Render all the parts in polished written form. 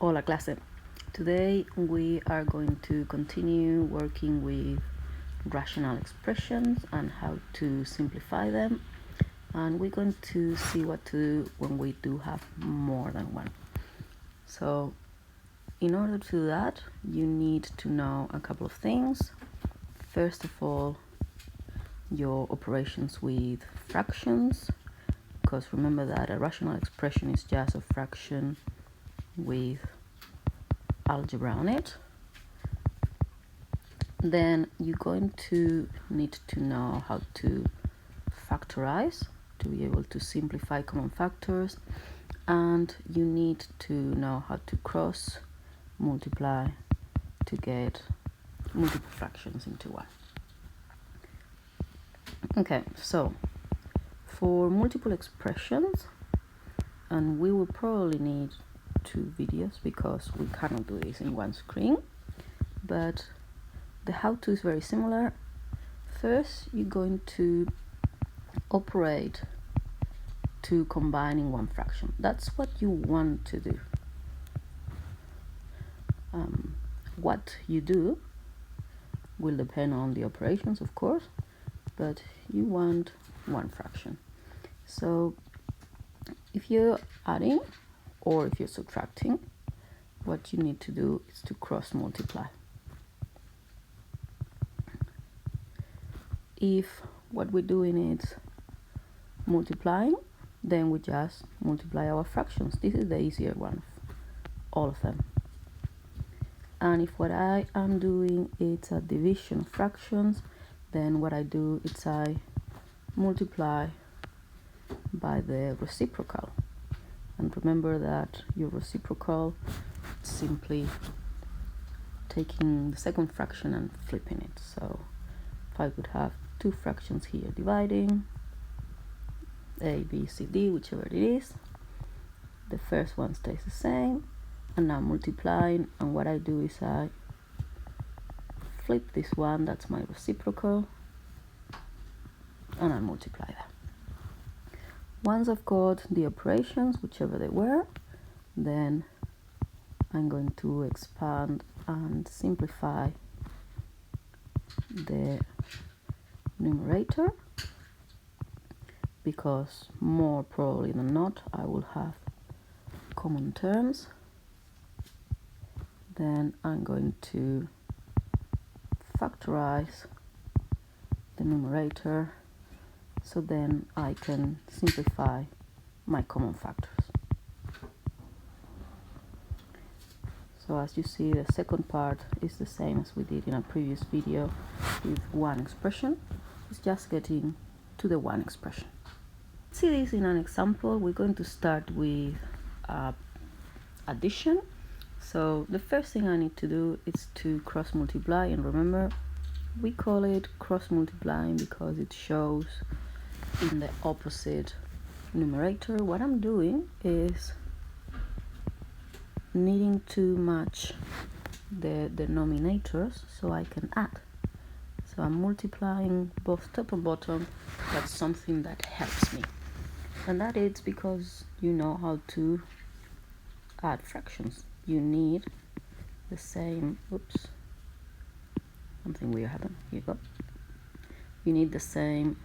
Hola clase. Today we are going to continue working with rational expressions and how to simplify them, and we're going to see what to do when we do have more than one. So in order to do that, you need to know a couple of things. First of all, your operations with fractions, because remember that a rational expression is just a fraction with algebra on it. Then you're going to need to know how to factorize to be able to simplify common factors, and you need to know how to cross multiply to get multiple fractions into one. Okay, so for multiple expressions, and we will probably need 2 videos because we cannot do this in one screen, but the how-to is very similar. First, you're going to operate to combine in one fraction. That's what you want to do. What you do will depend on the operations, of course, but you want one fraction. So if you're adding or if you're subtracting, what you need to do is to cross multiply. If what we're doing is multiplying, then we just multiply our fractions. This is the easier one of all of them. And if what I am doing is a division of fractions, then what I do is I multiply by the reciprocal. And remember that your reciprocal is simply taking the second fraction and flipping it. So if I would have 2 fractions here dividing, A, B, C, D, whichever it is, the first one stays the same, and now multiplying, and what I do is I flip this one, that's my reciprocal, and I multiply that. Once I've got the operations, whichever they were, then I'm going to expand and simplify the numerator, because more probably than not I will have common terms. Then I'm going to factorize the numerator, so then I can simplify my common factors. So as you see, the second part is the same as we did in a previous video with one expression. It's just getting to the one expression. See this in an example. We're going to start with addition. So the first thing I need to do is to cross multiply, and remember we call it cross multiplying because it shows in the opposite numerator. What I'm doing is needing to match the denominators so I can add. So I'm multiplying both top and bottom. That's something that helps me, and that is because you know how to add fractions. You need the same, something weird happened, here you go. You need the same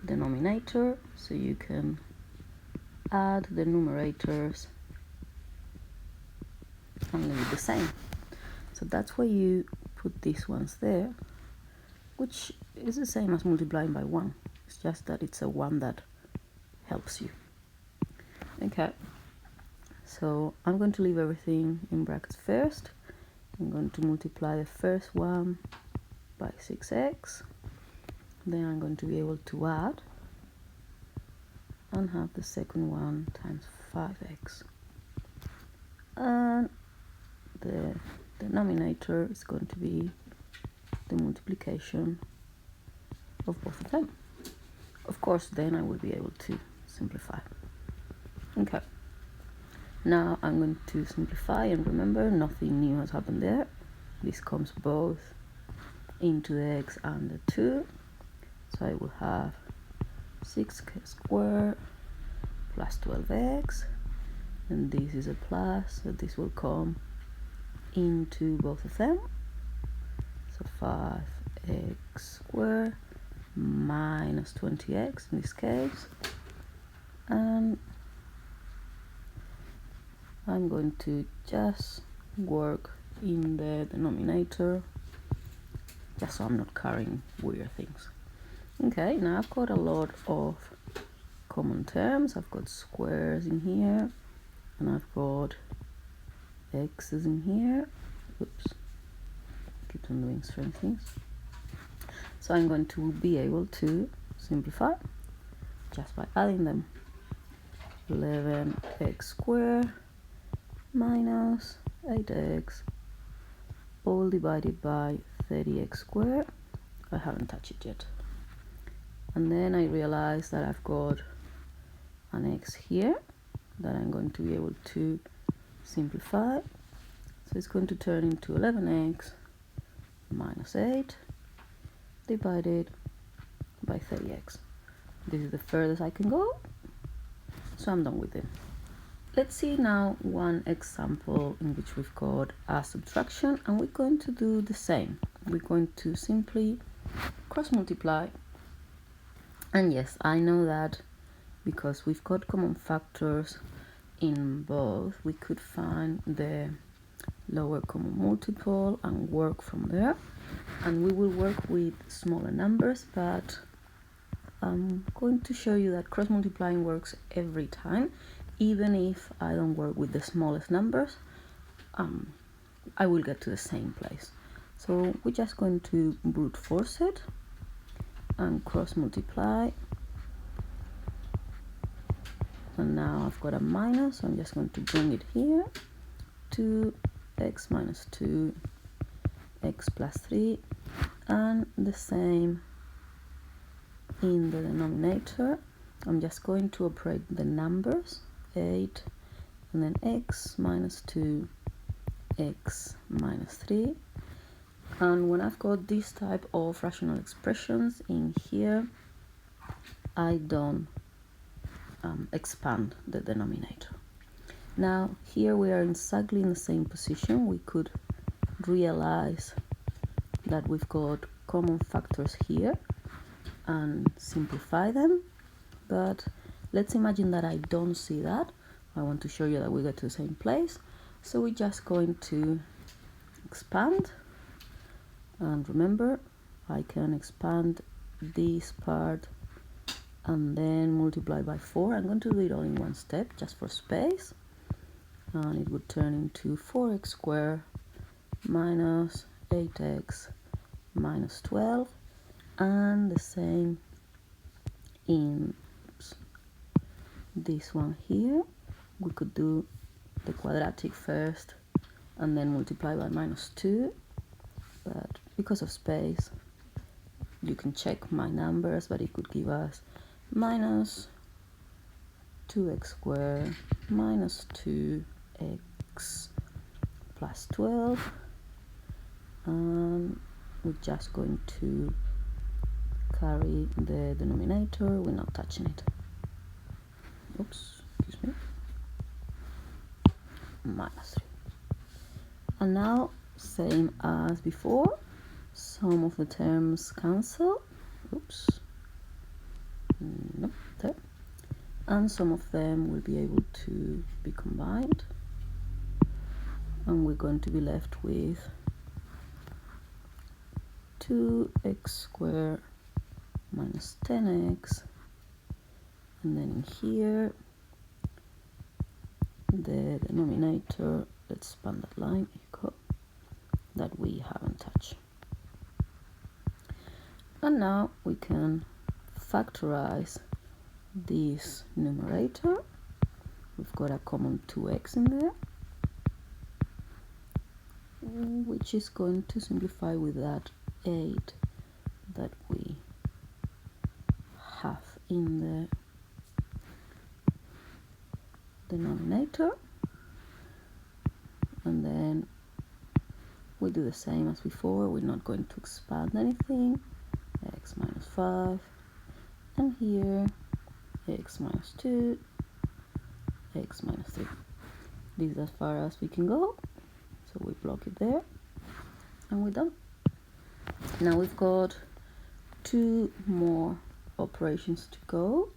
denominator so you can add the numerators and leave the same. So that's why you put these ones there, which is the same as multiplying by 1. It's just that it's a 1 that helps you. Okay, so I'm going to leave everything in brackets first. I'm going to multiply the first one by 6x. Then I'm going to be able to add and have the second one times 5x. And the denominator is going to be the multiplication of both of them. Of course, then I will be able to simplify. Okay. Now I'm going to simplify, and remember, nothing new has happened there. This comes both into the x and the 2. So I will have 6k squared plus 12x and this is a plus, so this will come into both of them. So 5x squared minus 20x in this case, and I'm going to just work in the denominator just so I'm not carrying weird things. Okay, now I've got a lot of common terms. I've got squares in here, and I've got x's in here. Oops, keep on doing strange things. So I'm going to be able to simplify just by adding them. 11x squared minus 8x all divided by 30x squared. I haven't touched it yet. And then I realize that I've got an x here that I'm going to be able to simplify. So it's going to turn into 11x minus 8 divided by 30x. This is the furthest I can go, so I'm done with it. Let's see now one example in which we've got a subtraction, and we're going to do the same. We're going to simply cross multiply. And yes, I know that because we've got common factors in both, we could find the lower common multiple and work from there. And we will work with smaller numbers, but I'm going to show you that cross multiplying works every time. Even if I don't work with the smallest numbers, I will get to the same place. So we're just going to brute force it and cross multiply. And now I've got a minus, so I'm just going to bring it here. 2x minus 2, x plus 3, and the same in the denominator. I'm just going to operate the numbers, 8, and then x minus 2, x minus 3. And when I've got this type of rational expressions in here, I don't expand the denominator. Now here we are exactly in the same position. We could realize that we've got common factors here and simplify them, but let's imagine that I don't see that. I want to show you that we get to the same place, so we're just going to expand. And remember, I can expand this part and then multiply by 4. I'm going to do it all in one step just for space, and it would turn into 4x squared minus 8x minus 12, and the same in this one here. We could do the quadratic first and then multiply by minus 2, but because of space you can check my numbers, but it could give us minus 2x squared minus 2x plus 12, and we're just going to carry the denominator. We're not touching it. Oops, excuse me. Minus 3. And now, same as before, some of the terms cancel. Oops. Nope, there. And some of them will be able to be combined. And we're going to be left with 2x squared minus 10x, and then in here the denominator, let's span that line, that we haven't touched. And now we can factorize this numerator. We've got a common 2x in there, which is going to simplify with that 8 that we have in the denominator. And then we do the same as before. We're not going to expand anything. X minus 5, and here x minus 2, x minus 3. This is as far as we can go, so we block it there and we're done. Now we've got 2 more operations to go,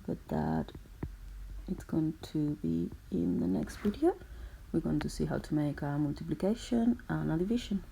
but that it's going to be in the next video. We're going to see how to make a multiplication and a division.